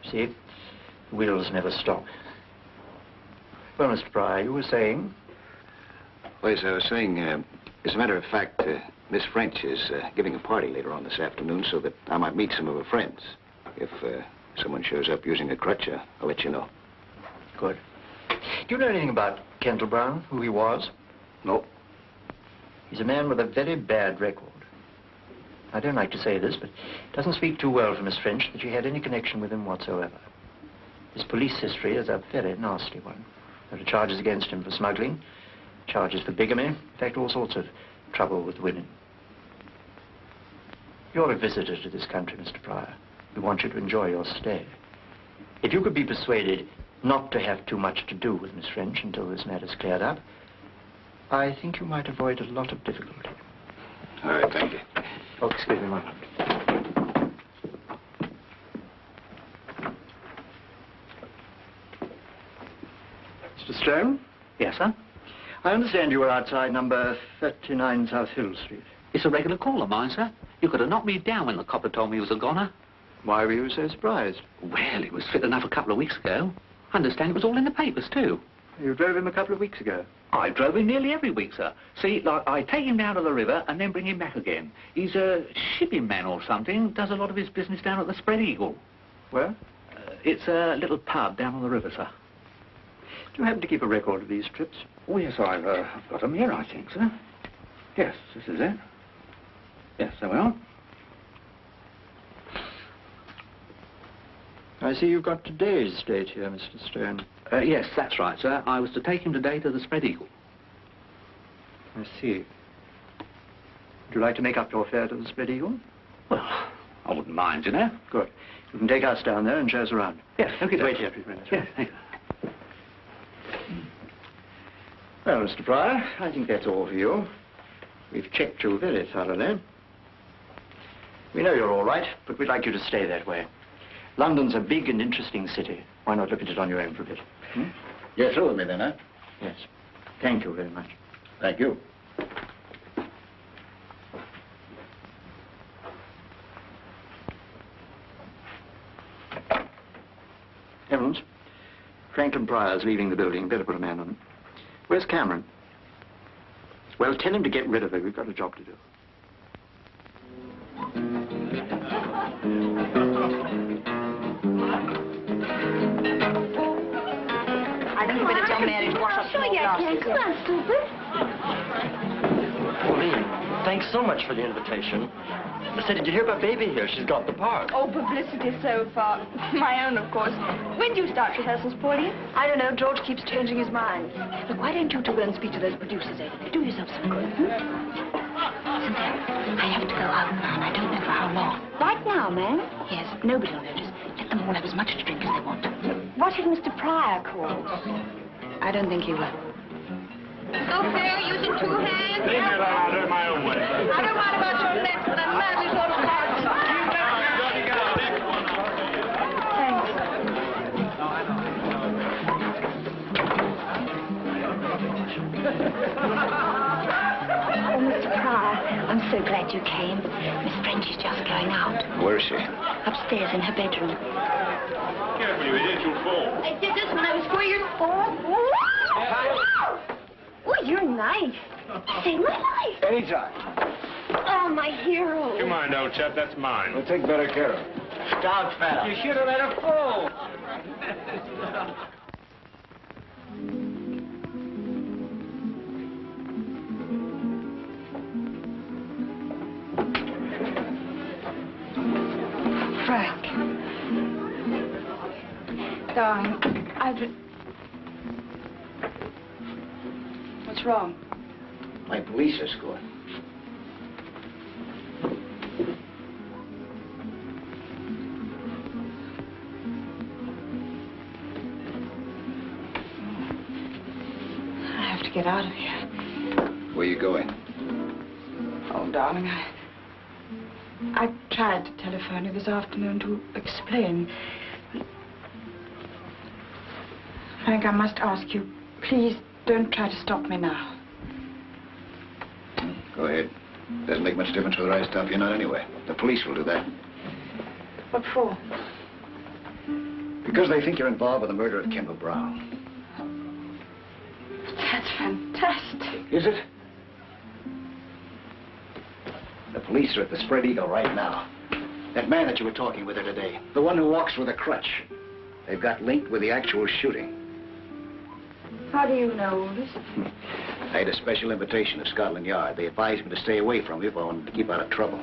See, the wheels never stop. Well, Mr. Pryor, you were saying? Well, as I was saying, as a matter of fact, Miss French is giving a party later on this afternoon so that I might meet some of her friends. If someone shows up using a crutch, I'll let you know. Good. Do you know anything about Kendall Brown, who he was? No. He's a man with a very bad record. I don't like to say this, but it doesn't speak too well for Miss French that she had any connection with him whatsoever. His police history is a very nasty one. There are charges against him for smuggling, charges for bigamy, in fact, all sorts of trouble with women. You're a visitor to this country, Mr. Pryor. We want you to enjoy your stay. If you could be persuaded not to have too much to do with Miss French until this matter's cleared up, I think you might avoid a lot of difficulty. All right, thank you. Oh, excuse me one moment. Mr. Stone? Yes, sir? I understand you were outside number 39 South Hill Street. It's a regular call of mine, sir. You could have knocked me down when the copper told me he was a goner. Why were you so surprised? Well, it was fit enough a couple of weeks ago. I understand it was all in the papers, too. You drove him a couple of weeks ago? I drove him nearly every week, sir. See, like, I take him down to the river and then bring him back again. He's a shipping man or something, does a lot of his business down at the Spread Eagle. Where? It's a little pub down on the river, sir. Do you happen to keep a record of these trips? Oh, yes, I've got them here, I think, sir. Yes, this is it. Yes, there we are. I see you've got today's date here, Mr. Stone. Yes, that's right, sir. I was to take him today to the Spread Eagle. I see. Would you like to make up your fare to the Spread Eagle? Well, I wouldn't mind, you know. Good. You can take us down there and show us around. Yes, okay. Wait here, please. Yes, thank you. Well, Mr. Pryor, I think that's all for you. We've checked you very thoroughly. We know you're all right, but we'd like you to stay that way. London's a big and interesting city. Why not look at it on your own for a bit? You're through with me then, huh? Yes. Thank you very much. Thank you. Franklin Pryor's leaving the building. Better put a man on him. Where's Cameron? Well, tell him to get rid of her. We've got a job to do. I think you better tell Mary to wash up some more glasses. Come on, stupid. Pauline, thanks so much for the invitation. I said, did you hear about Baby here? She's got the part. Oh, publicity so far. My own, of course. When do you start rehearsals, Pauline? I don't know. George keeps changing his mind. Look, why don't you two go and speak to those producers over there? Do yourself some good. Cynthia, I have to go out now, and I don't know for how long. Right now, ma'am? Yes, nobody will notice. Let them all have as much to drink as they want. What if Mr. Pryor calls? I don't think he will. So fair, using two hands. Leave me alone, I'll do it my own way. I don't mind about your neck, but I'm madly sort of hard. Oh, Mr. Pryor, I'm so glad you came. Miss French is just going out. Where is she? Upstairs in her bedroom. Careful, you idiot, you'll fall. I did this when I was 4 years old. Oh, you're nice. Saved my life. Anytime. Oh, my hero. You mind, old chap, that's mine. We'll take better care of her. Stout fella. You should have let her fall. Frank. Darling, What's wrong? My police escort. I have to get out of here. Where are you going? Oh, darling, I tried to telephone you this afternoon to explain. Frank, I must ask you, please don't try to stop me now. Go ahead. Doesn't make much difference whether I stop you or not anyway. The police will do that. What for? Because they think you're involved with the murder of Kendall Brown. That's fantastic. Is it? The police are at the Spread Eagle right now. That man that you were talking with her today, the one who walks with a crutch. They've got linked with the actual shooting. How do you know all this? I had a special invitation to Scotland Yard. They advised me to stay away from you if I wanted to keep out of trouble.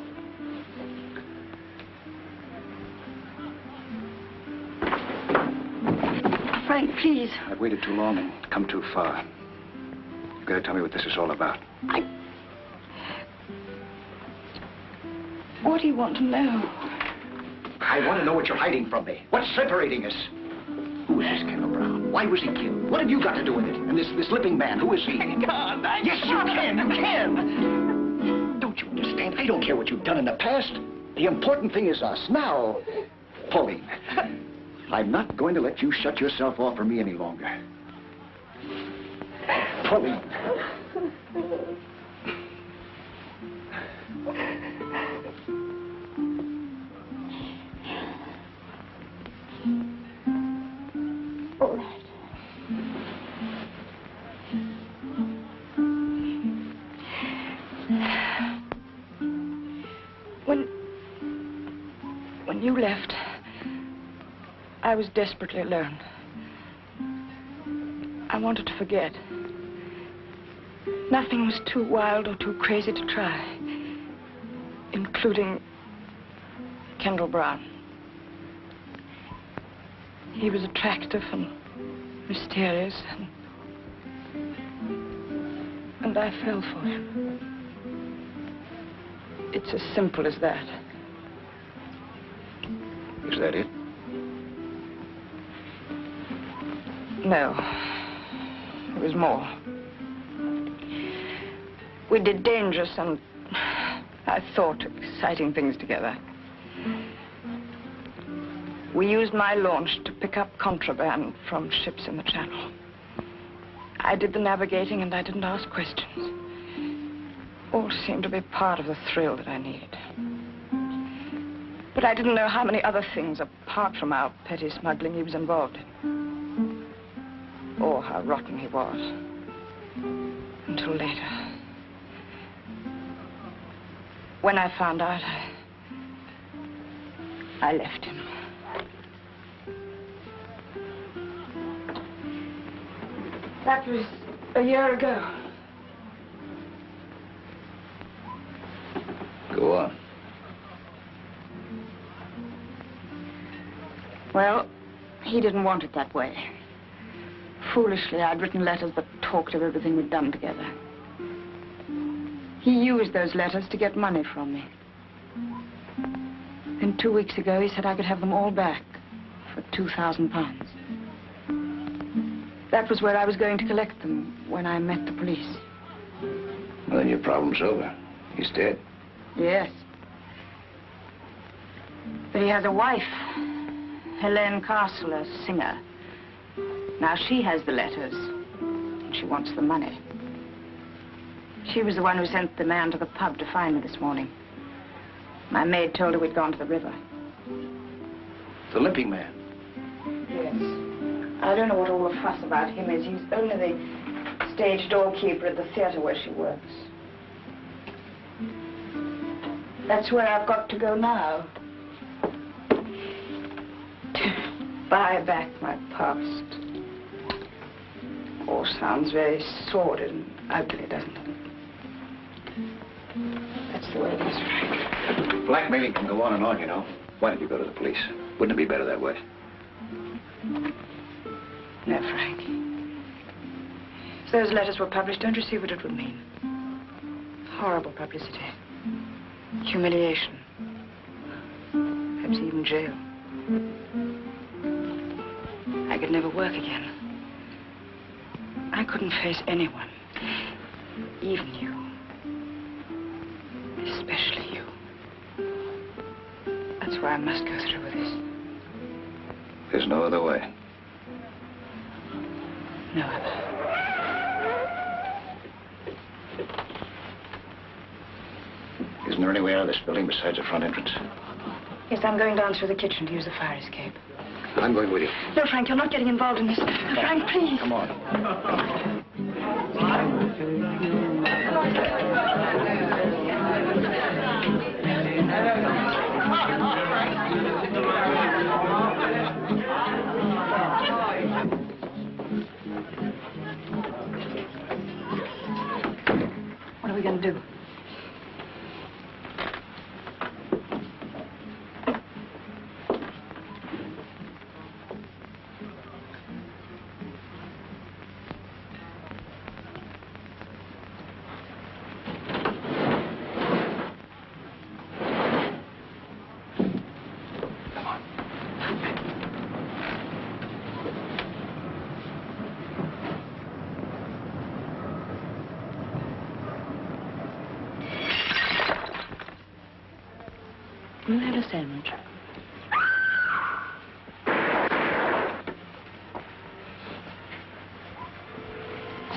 Frank, please. I've waited too long and come too far. You've got to tell me what this is all about. What do you want to know? I want to know what you're hiding from me. What's separating us? Who is this Kendall Brown? Why was he killed? What have you got to do with it? And this Limping Man, who is he? I can't. Yes, you can. You can. Don't you understand? I don't care what you've done in the past. The important thing is us now. Pauline, I'm not going to let you shut yourself off from me any longer. Pauline. All right. When you left, I was desperately alone. I wanted to forget. Nothing was too wild or too crazy to try, including Kendall Brown. He was attractive and mysterious, and I fell for him. It's as simple as that. Is that it? No. There was more. We did dangerous and, I thought, exciting things together. We used my launch to pick up contraband from ships in the Channel. I did the navigating and I didn't ask questions. All seemed to be part of the thrill that I needed. But I didn't know how many other things, apart from our petty smuggling, he was involved in. or how rotten he was. Until later. When I found out, I left him. That was a year ago. Go on. Well, he didn't want it that way. Foolishly, I'd written letters that talked of everything we'd done together. He used those letters to get money from me. Then 2 weeks ago, he said I could have them all back for £2,000. That was where I was going to collect them when I met the police. Well, then your problem's over. He's dead. Yes. But he has a wife, Helene Castle, a singer. Now she has the letters, and she wants the money. She was the one who sent the man to the pub to find me this morning. My maid told her we'd gone to the river. The Limping Man. Yes. I don't know what all the fuss about him is. He's only the stage doorkeeper at the theater where she works. That's where I've got to go now. To buy back my past. All sounds very sordid and ugly, doesn't it? That's the way it is, Frank. Blackmailing can go on and on, you know. Why don't you go to the police? Wouldn't it be better that way? No, Frank. If those letters were published, don't you see what it would mean? Horrible publicity. Humiliation. Perhaps even jail. I could never work again. I couldn't face anyone. Even you. Especially you. That's why I must go through with this. There's no other way. No other. Isn't there any way out of this building besides the front entrance? Yes, I'm going down through the kitchen to use the fire escape. I'm going with you. No, Frank, you're not getting involved in this. Frank, please. Come on. What are we going to do? Will you have a sandwich?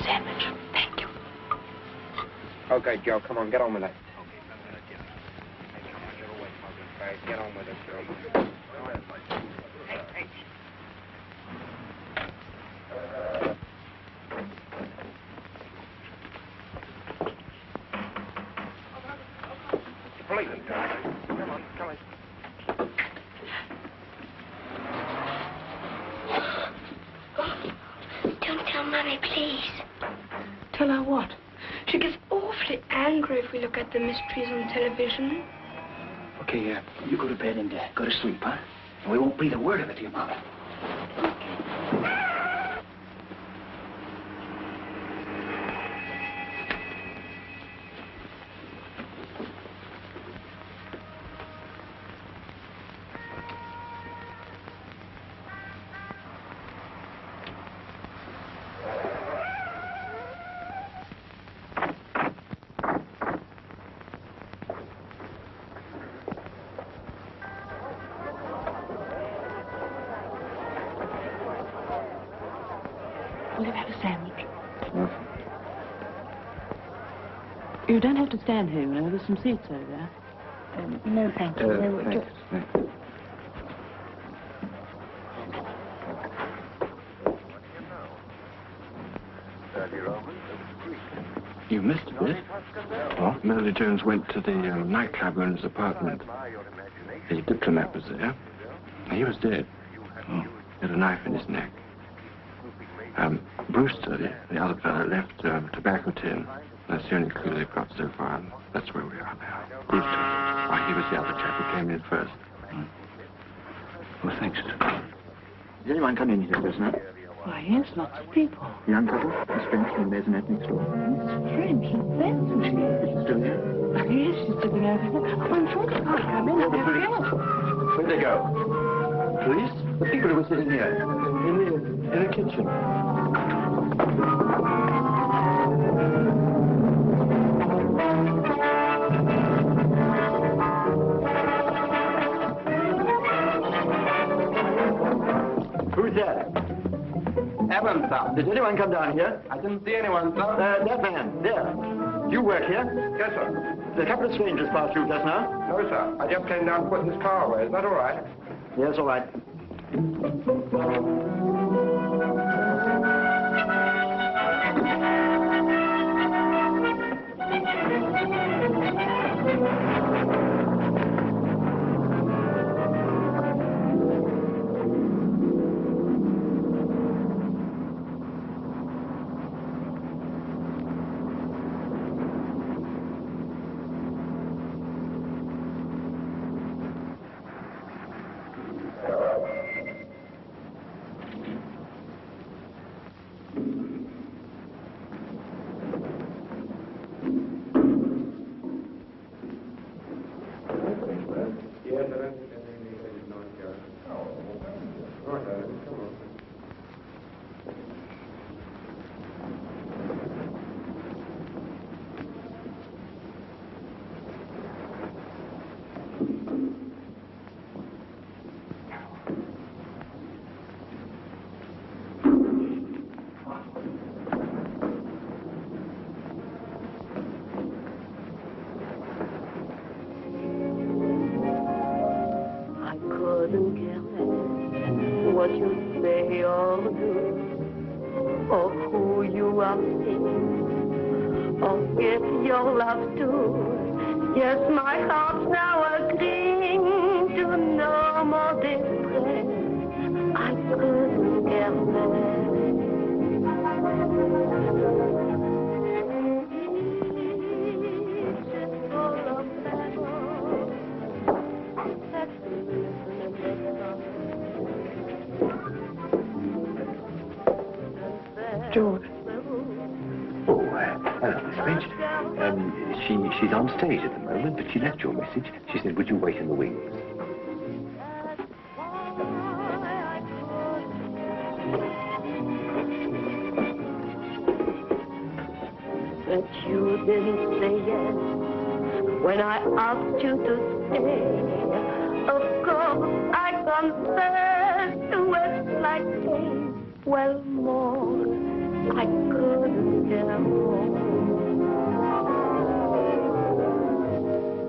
Sandwich. Thank you. Okay, Joe, come on, get on with it. Get on with it, Joe. Don't tell Mummy, please. Tell her what? She gets awfully angry if we look at the mysteries on television. Okay, you go to bed and go to sleep, huh? And we won't breathe a word of it to your mother. Will you have a sandwich? You don't have to stand here, you know. There's some seats over there. No, thank you. Thanks. You missed a bit. What? Melody Jones went to the nightclub owner's apartment. The diplomat was there. He was dead. Oh. He had a knife in his neck. Brewster, the other fellow, left a tobacco tin. That's the only clue they've got so far. And that's where we are now. Brewster. Why, he was the other chap who came in first. Well, thanks. Did anyone come in here just now? Why, yes, lots of people. The young couple, Miss French from the maisonette next door. Miss French, isn't she? Is she still here? Yes, she's sitting over there. Oh, I'm sure she can't come in. Oh, the police. Where'd they go? Police? The people who were sitting here. In the kitchen. Who's there? Evans, sir. Did anyone come down here? I didn't see anyone, sir. That man, there. You work here? Yes, sir. Did a couple of strangers pass through just now? No, sir. I just came down to put this car away. Is that all right? Yes, all right. George. Oh, hello, Miss French. She's on stage at the moment, but she left your message. She said, would you wait in the wings? But you didn't say yes when I asked you to stay. Of course, I confessed to it like pain. Well, more, I couldn't care more.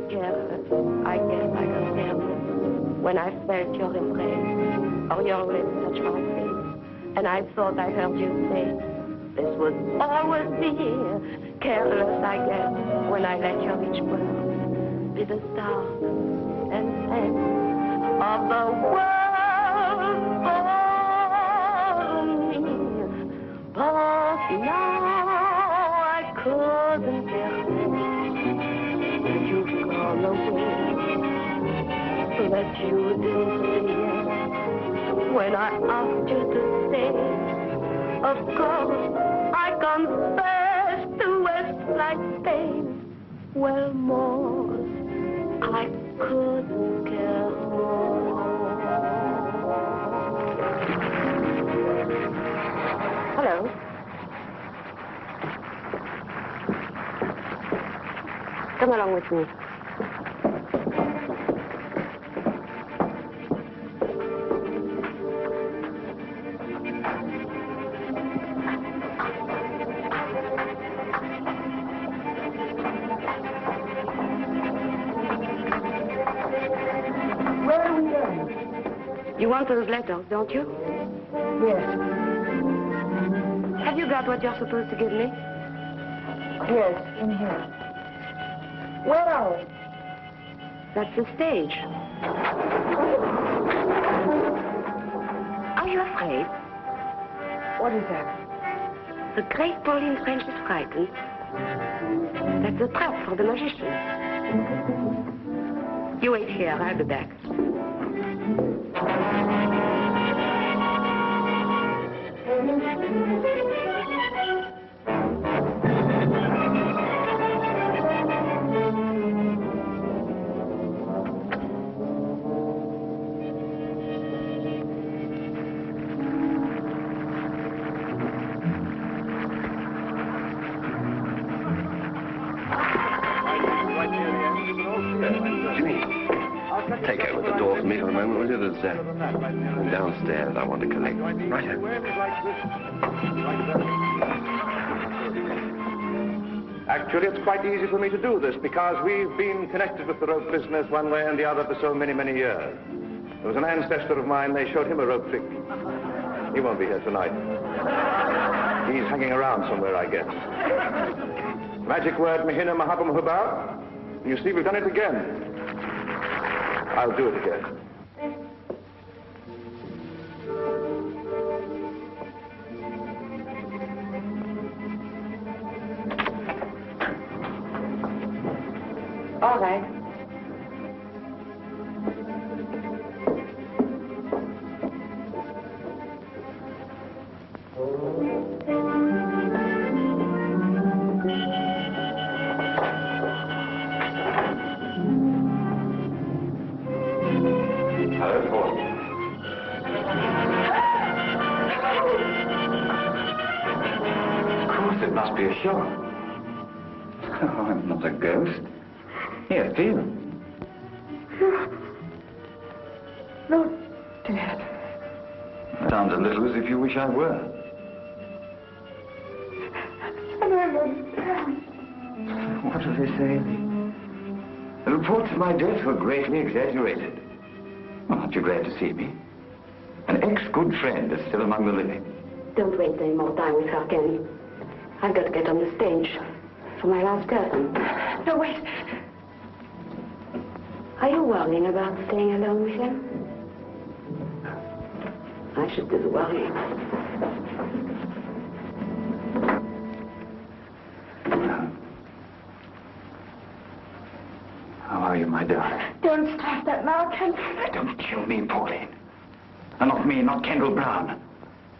Careless, I guess I got careless when I felt your embrace or your lips touch my face, and I thought I heard you say, this would always be here. Careless, I guess, when I let your each word be the start and end of the world for me. But now I couldn't care less. You've gone away, but you didn't say yes when I asked you to stay. Of course, I confess to West like pain. Well, more, I couldn't care more. Hello. Come along with me. You want those letters, don't you? Yes. Have you got what you're supposed to give me? Yes, in here. Where are we? That's the stage. Are you afraid? What is that? The great Pauline French is frightened. That's a trap for the magician. You wait here, I'll be back. Take over the door for me for a moment, will you? There's downstairs I want to collect. Right here. Actually, it's quite easy for me to do this because we've been connected with the rope business one way and the other for so many, many years. There was an ancestor of mine, they showed him a rope trick. He won't be here tonight. He's hanging around somewhere, I guess. Magic word, Mahina Mahabam Hubab. You see, we've done it again. I'll do it again. All right. It must be a shot. Oh, I'm not a ghost. Here, feel. No, Dad. Sounds a little as if you wish I were. I don't understand. What do they say? The reports of my death were greatly exaggerated. Well, aren't you glad to see me? An ex-good friend is still among the living. Don't waste any more time with her, Ken. I've got to get on the stage for my last curtain. No, wait. Are you worrying about staying alone with him? I should do the worrying. How are you, my darling? Don't stop that now, Ken. Don't kill me, Pauline. And not me, not Kendall Brown.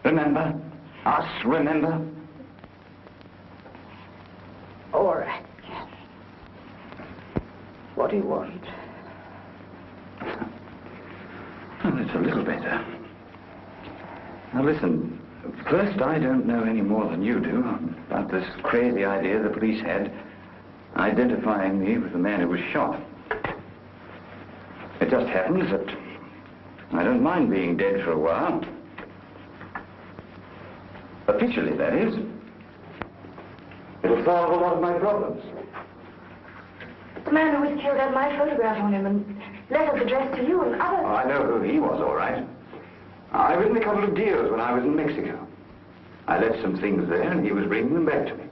Remember? Us, remember? All right, Ken. What do you want? Well, it's a little better. Now, listen. First, I don't know any more than you do about this crazy idea the police had identifying me with the man who was shot. It just happens that I don't mind being dead for a while. Officially, that is. It'll solve a lot of my problems. The man who was killed had my photograph on him and letters addressed to you and others. Oh, I know who he was, all right. I written a couple of deals when I was in Mexico. I left some things there, and he was bringing them back to me.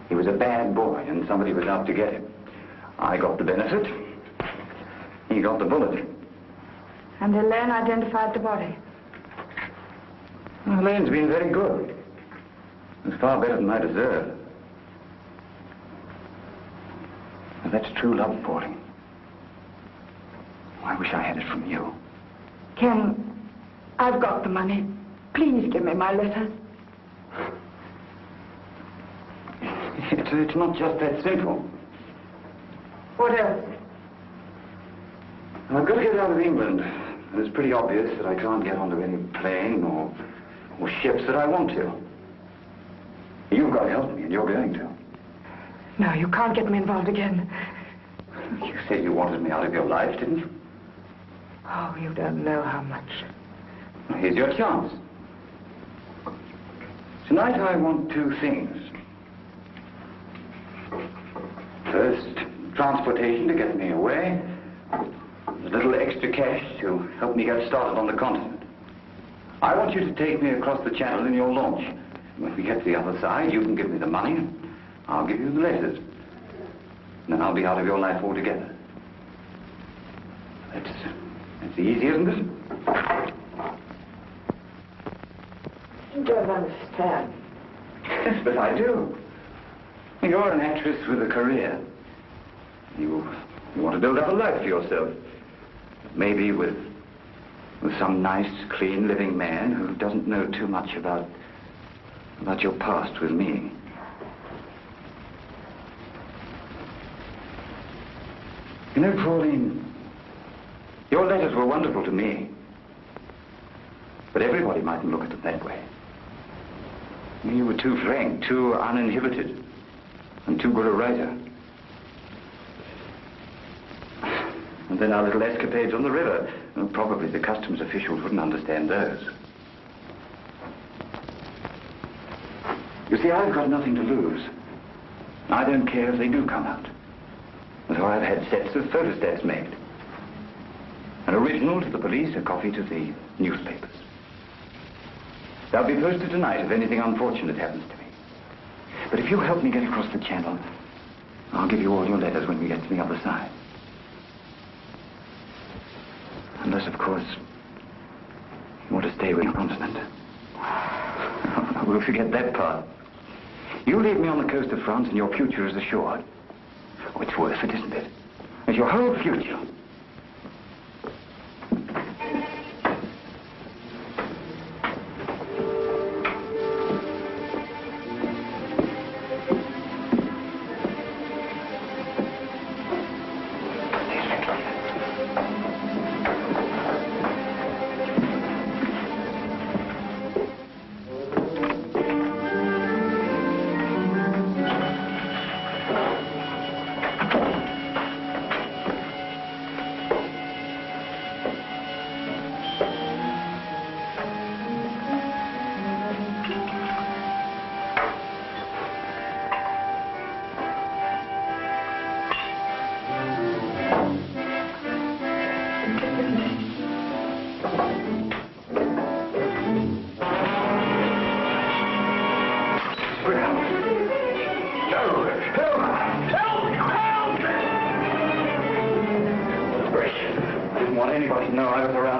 He was a bad boy, and somebody was out to get him. I got the benefit. He got the bullet. And Elaine identified the body. Well, Elaine's been very good. It's far better than I deserve. Now, that's true love, Pauline. I wish I had it from you. Ken, I've got the money. Please give me my letters. It's not just that simple. What else? I've got to get out of England. And it's pretty obvious that I can't get onto any plane or ships that I want to. You've got to help me, and you're going to. No, you can't get me involved again. You said you wanted me out of your life, didn't you? Oh, you don't know how much. Well, here's your chance. Tonight I want two things. First, transportation to get me away. A little extra cash to help me get started on the continent. I want you to take me across the channel in your launch. When we get to the other side, you can give me the money, and I'll give you the letters. And then I'll be out of your life altogether. That's easy, isn't it? You don't understand. Yes, but I do. You're an actress with a career. You want to build up a life for yourself. Maybe with some nice, clean, living man who doesn't know too much about your past with me. You know, Pauline, your letters were wonderful to me. But everybody mightn't look at them that way. You were too frank, too uninhibited, and too good a writer. And then our little escapades on the river. Well, probably the customs officials wouldn't understand those. You see, I've got nothing to lose. I don't care if they do come out. And so I've had sets of photostats made. An original to the police, a copy to the newspapers. They'll be posted tonight if anything unfortunate happens to me. But if you help me get across the channel, I'll give you all your letters when we get to the other side. Unless, of course, you want to stay with your continent. We'll forget that part. You leave me on the coast of France and your future is assured. Oh, it's worth it, isn't it? It's your whole future.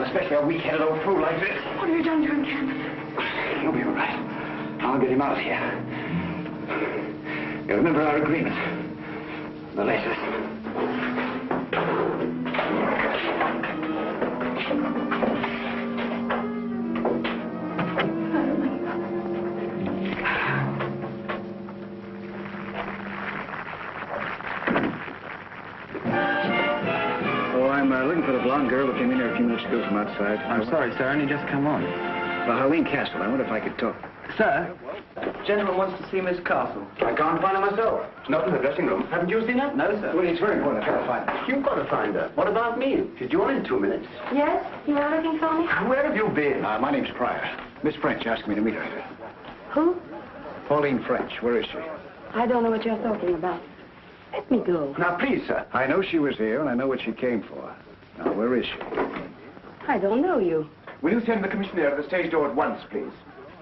Especially a weak-headed old fool like this. What have you done to him, Captain? You'll be all right. I'll get him out of here. You remember our agreement? The letters. Looking for the blonde girl who came in here a few minutes ago from outside. I'm sorry, sir. Only just come on. Pauline Castle. I wonder if I could talk. Sir, gentleman wants to see Miss Castle. I can't find her myself. Not in the dressing room. Haven't you seen her? No, sir. Well, it's very important. I've got to find her. You've got to find her. What about me? She's due in 2 minutes. Yes? You are looking for me? Where have you been? My name's Pryor. Miss French asked me to meet her. Who? Pauline French. Where is she? I don't know what you're talking about. Let me go. Now, please, sir. I know she was here, and I know what she came for. Now, where is she? I don't know you. Will you send the commissioner to the stage door at once, please?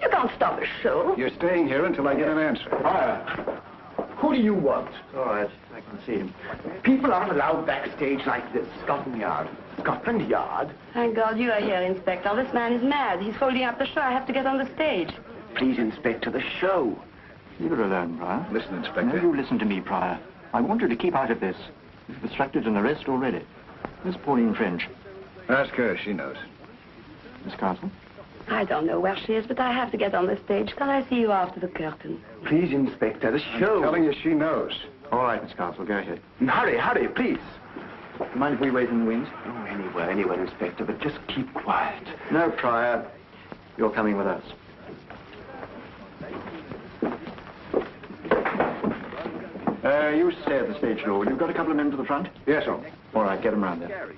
You can't stop a show. You're staying here until I get an answer. Pryor, who do you want? All right, I can see him. People aren't allowed backstage like this. Scotland Yard. Scotland Yard? Thank God you are here, Inspector. This man is mad. He's folding up the show. I have to get on the stage. Please, Inspector, the show. Leave her alone, Pryor. Listen, Inspector. No, you listen to me, Pryor. I want you to keep out of this. You've obstructed an arrest already. Miss Pauline French. Ask her. She knows. Miss Castle? I don't know where she is, but I have to get on the stage. Can I see you after the curtain? Please, Inspector, the show. I'm telling you, she knows. All right, Miss Castle, go ahead. Hurry, hurry, please. Do you mind if we wait in the wings? Oh, anywhere, Inspector, but just keep quiet. No, Pryor. You're coming with us. You stay at the stage door. You've got a couple of men to the front? Yes, sir. All right, get them round there.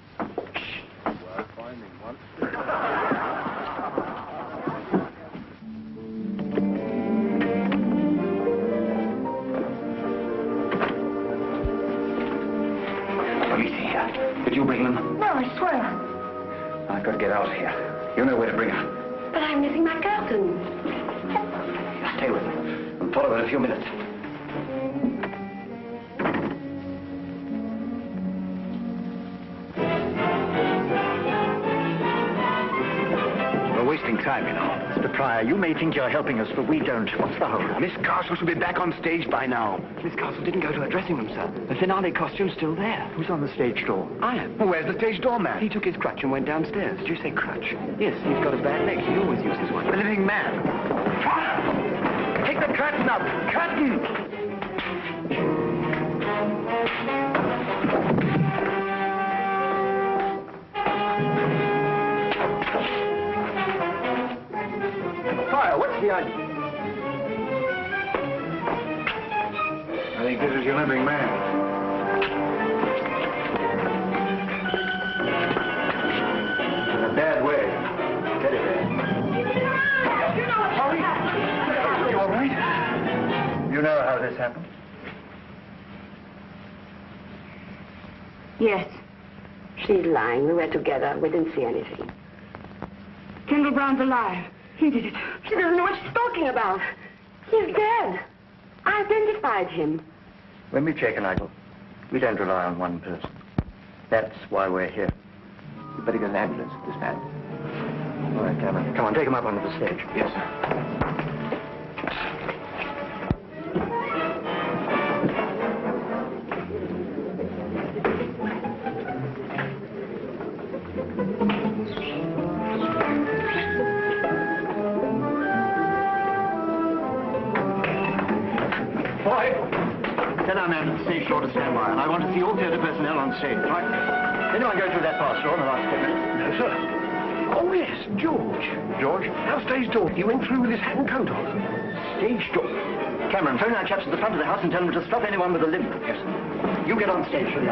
Police here. Did you bring them? No, I swear. I've got to get out of here. You know where to bring her. But I'm missing my curtain. stay with her. We'll follow her in a few minutes. We're wasting time, you know. Mr. Pryor, you may think you're helping us, but we don't. What's the hold? Miss Castle should be back on stage by now. Miss Castle didn't go to her dressing room, sir. The finale costume's still there. Who's on the stage door? I am. Well, where's the stage doorman? He took his crutch and went downstairs. Did you say crutch? Yes, he's got a bad leg. He always uses one. The living man. Take the curtain up. Curtain! Pryor, what's the idea? I think this is your limping man. In a bad way. Get it there. You know what's going on. You all right? You know how this happened? Yes. She's lying. We were together. We didn't see anything. Kendall Brown's alive. He did it. She doesn't know what she's talking about. He's dead. I identified him. When we check an idol, we don't rely on one person. That's why we're here. You better get an ambulance for this man. All right, Cameron. Come on, take him up onto the stage. Yes, sir. Tell our man at the stage door to stand by, and I want to see all theatre personnel on stage. Right? Anyone go through that pass door in the last 10 minutes? No, sir. Oh, yes, George. George? Our stage door. He went through with his hat and coat on. Stage door? Cameron, phone our chaps at the front of the house and tell them to stop anyone with a limp. Yes, sir. You get on stage, Shirley.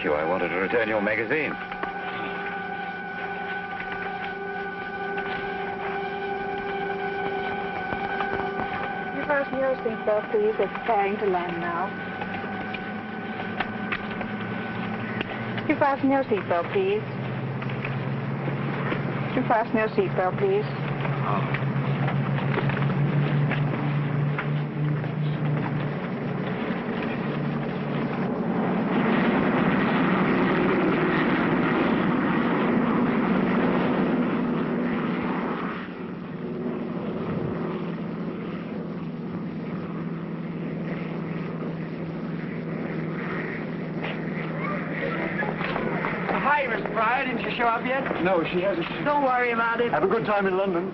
I wanted to return your magazine. You fasten your seatbelt, please. It's preparing to land now. You fasten your seatbelt, please. You fasten your seatbelt, please. Oh. Show up yet? No, she hasn't. Don't worry about it. Have a good time in London.